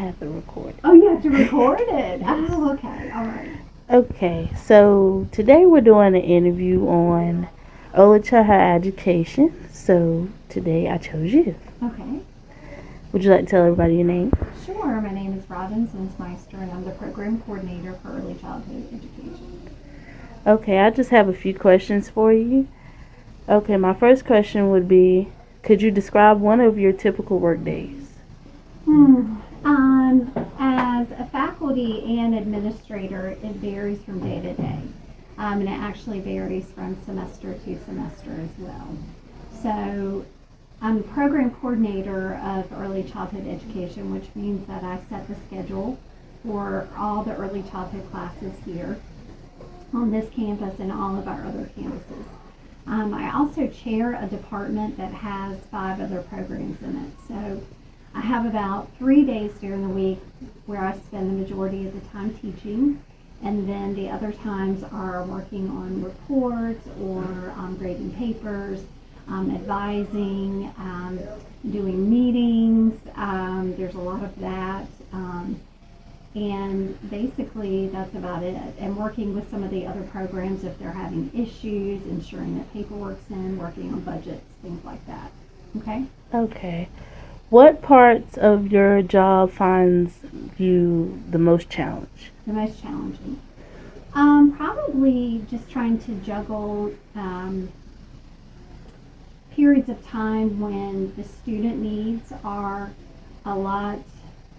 have to record. Oh, you have to record it? Oh, okay. All right. Okay, so today we're doing an interview on early childhood education. So today I chose you. Okay. Would you like to tell everybody your name? Sure. My name is Robin Zinsmeister, and I'm the program coordinator for early childhood education. Okay, I just have a few questions for you. Okay, my first question would be, could you describe one of your typical work days? As a faculty and administrator, it varies from day to day. And it actually varies from semester to semester as well. So I'm the program coordinator of early childhood education, which means that I set the schedule for all the early childhood classes here on this campus and all of our other campuses. I also chair a department that has 5 other programs in it. So I have about 3 days during the week where I spend the majority of the time teaching, and then the other times are working on reports or grading papers, advising, doing meetings. There's a lot of that. And basically that's about it. And working with some of the other programs if they're having issues, ensuring that paperwork's in, working on budgets, things like that. Okay? Okay. What parts of your job finds you the most challenge? The most challenging. Probably just trying to juggle periods of time when the student needs are a lot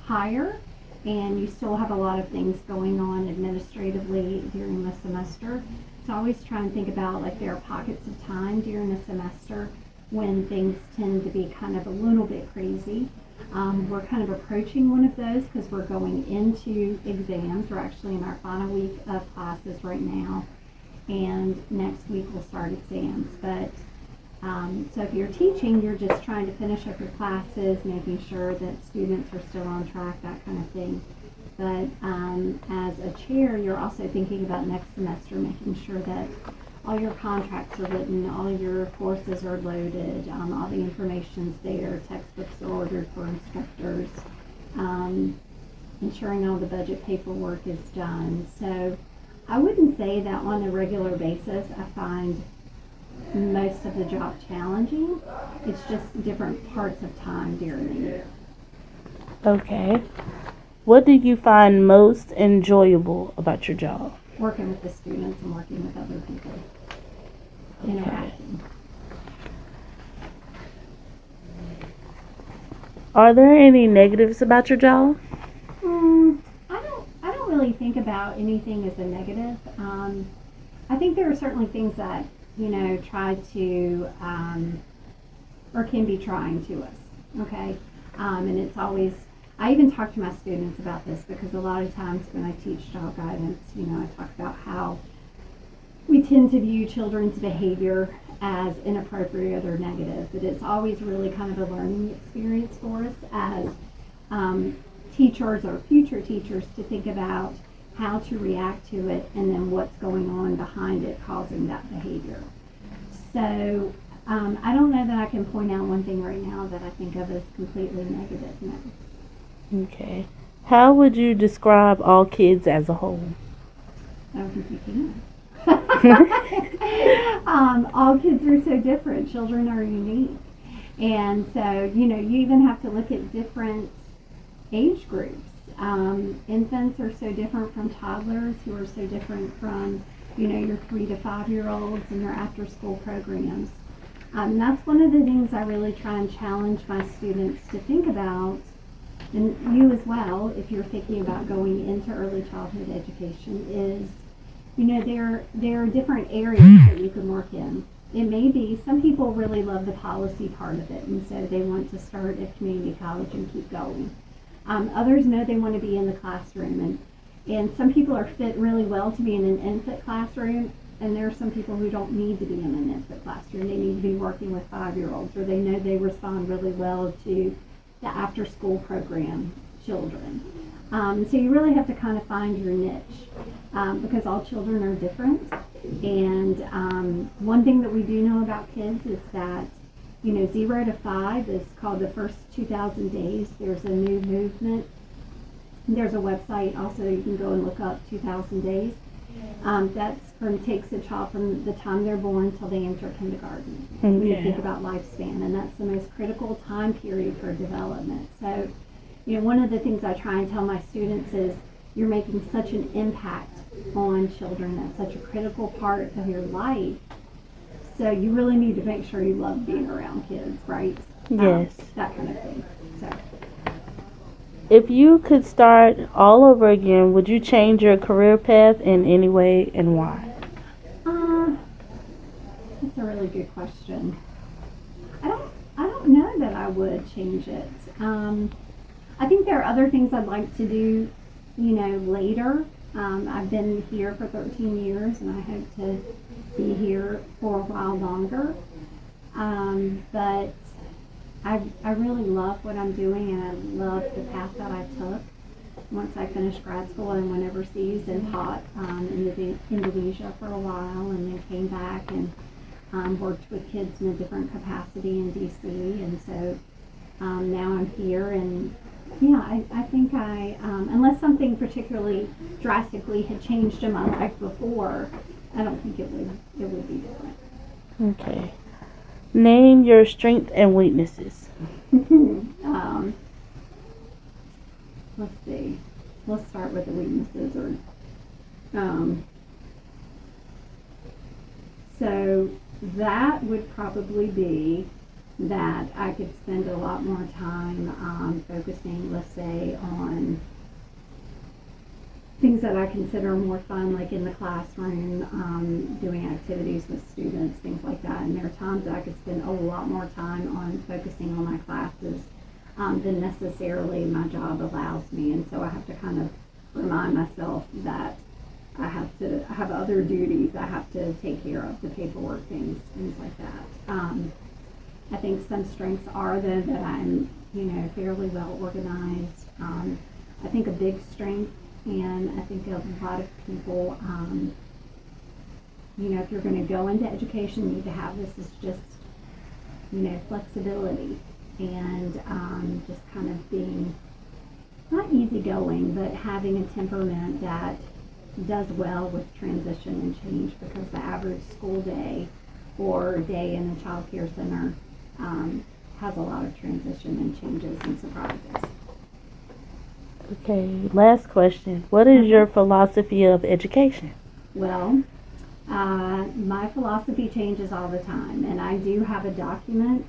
higher and you still have a lot of things going on administratively during the semester. So I always try and think about, like, there are pockets of time during the semester when things tend to be kind of a little bit crazy. We're kind of approaching one of those because we're going into exams. We're actually in our final week of classes right now, and next week we'll start exams. But so if you're teaching, you're just trying to finish up your classes, making sure that students are still on track, that kind of thing. But as a chair, you're also thinking about next semester, making sure that all your contracts are written, all your courses are loaded, all the information's there, textbooks are ordered for instructors, ensuring all the budget paperwork is done. So I wouldn't say that on a regular basis I find most of the job challenging. It's just different parts of time during the year. Okay. What do you find most enjoyable about your job? Working with the students and working with other people. Interacting. Are there any negatives about your job? I don't really think about anything as a negative. I think there are certainly things that try to or can be trying to us. Okay, and it's always. I even talk to my students about this because a lot of times when I teach child guidance, I talk about how we tend to view children's behavior as inappropriate or negative, but it's always really kind of a learning experience for us as teachers or future teachers to think about how to react to it and then what's going on behind it causing that behavior. So I don't know that I can point out one thing right now that I think of as completely negative, no. Okay. How would you describe all kids as a whole? I don't think you can. All kids are so different. Children are unique. And so, you even have to look at different age groups. Infants are so different from toddlers, who are so different from, your 3 to 5 year olds and your after school programs. That's one of the things I really try and challenge my students to think about, and you as well, if you're thinking about going into early childhood education, is, there are different areas that you can work in. It may be, some people really love the policy part of it, and so they want to start at community college and keep going. Others know they want to be in the classroom, and some people are fit really well to be in an infant classroom, and there are some people who don't need to be in an infant classroom. They need to be working with 5-year-olds, or they know they respond really well to the after-school program children. So you really have to kind of find your niche because all children are different. And one thing that we do know about kids is that 0 to 5 is called the first 2,000 days. There's a new movement There's a website also you can go and look up 2,000 days. Takes a child from the time they're born till they enter kindergarten. When you think about lifespan, and that's the most critical time period for development. So, one of the things I try and tell my students is you're making such an impact on children. That's such a critical part of your life. So you really need to make sure you love being around kids, right? Yes. That kind of thing. So. If you could start all over again, would you change your career path in any way, and why? That's a really good question. I don't know that I would change it. I think there are other things I'd like to do, later. I've been here for 13 years, and I hope to be here for a while longer. But I really love what I'm doing, and I love the path that I took. Once I finished grad school, I went overseas and taught in Indonesia for a while, and then came back and worked with kids in a different capacity in DC. And so now I'm here, and I think unless something particularly drastically had changed in my life before, I don't think it would be different. Okay. Name your strengths and weaknesses. Let's see. Let's start with the weaknesses. So that would probably be that I could spend a lot more time focusing, let's say, on things that I consider more fun, like in the classroom, doing activities with students, things like that. And there are times that I could spend a lot more time on focusing on my classes than necessarily my job allows me. And so I have to kind of remind myself that I have other duties I have to take care of, the paperwork things like that. I think some strengths are, though, that I'm, fairly well organized. I think a big strength, and I think a lot of people, if you're going to go into education, you need to have this is just, flexibility and just kind of being not easygoing, but having a temperament that does well with transition and change, because the average school day or day in a child care center has a lot of transition and changes and surprises. Okay, last question. What is your philosophy of education? Well, my philosophy changes all the time, and I do have a document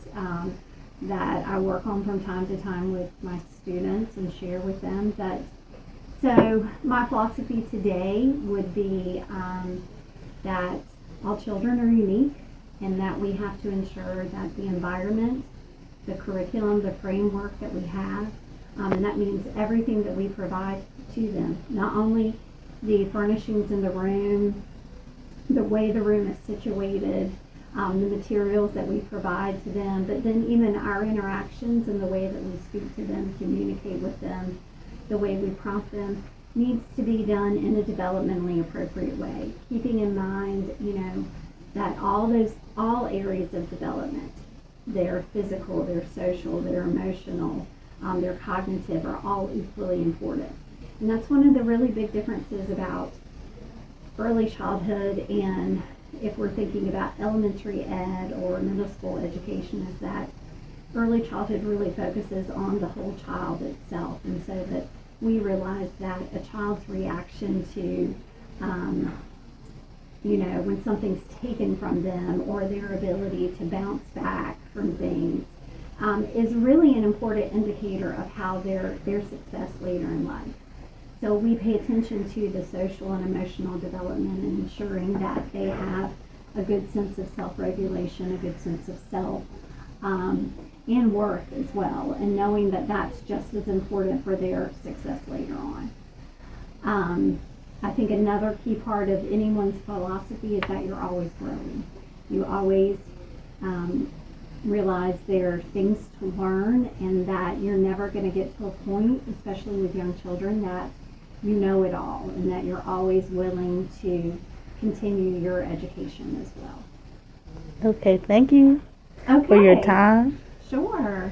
that I work on from time to time with my students and share with them. So my philosophy today would be that all children are unique, and that we have to ensure that the environment, the curriculum, the framework that we have, and that means everything that we provide to them, not only the furnishings in the room, the way the room is situated, the materials that we provide to them, but then even our interactions and the way that we speak to them, communicate with them, the way we prompt them, needs to be done in a developmentally appropriate way, keeping in mind, that all areas of development, their physical, their social, their emotional, their cognitive, are all equally important. And that's one of the really big differences about early childhood, and if we're thinking about elementary ed or middle school education, is that early childhood really focuses on the whole child itself, and so that we realize that a child's reaction to when something's taken from them, or their ability to bounce back from things, is really an important indicator of how their success later in life. So we pay attention to the social and emotional development, and ensuring that they have a good sense of self-regulation, a good sense of self, and worth as well, and knowing that that's just as important for their success later on. I think another key part of anyone's philosophy is that you're always growing. You always realize there are things to learn, and that you're never going to get to a point, especially with young children, that you know it all, and that you're always willing to continue your education as well. Okay, thank you for your time. Sure.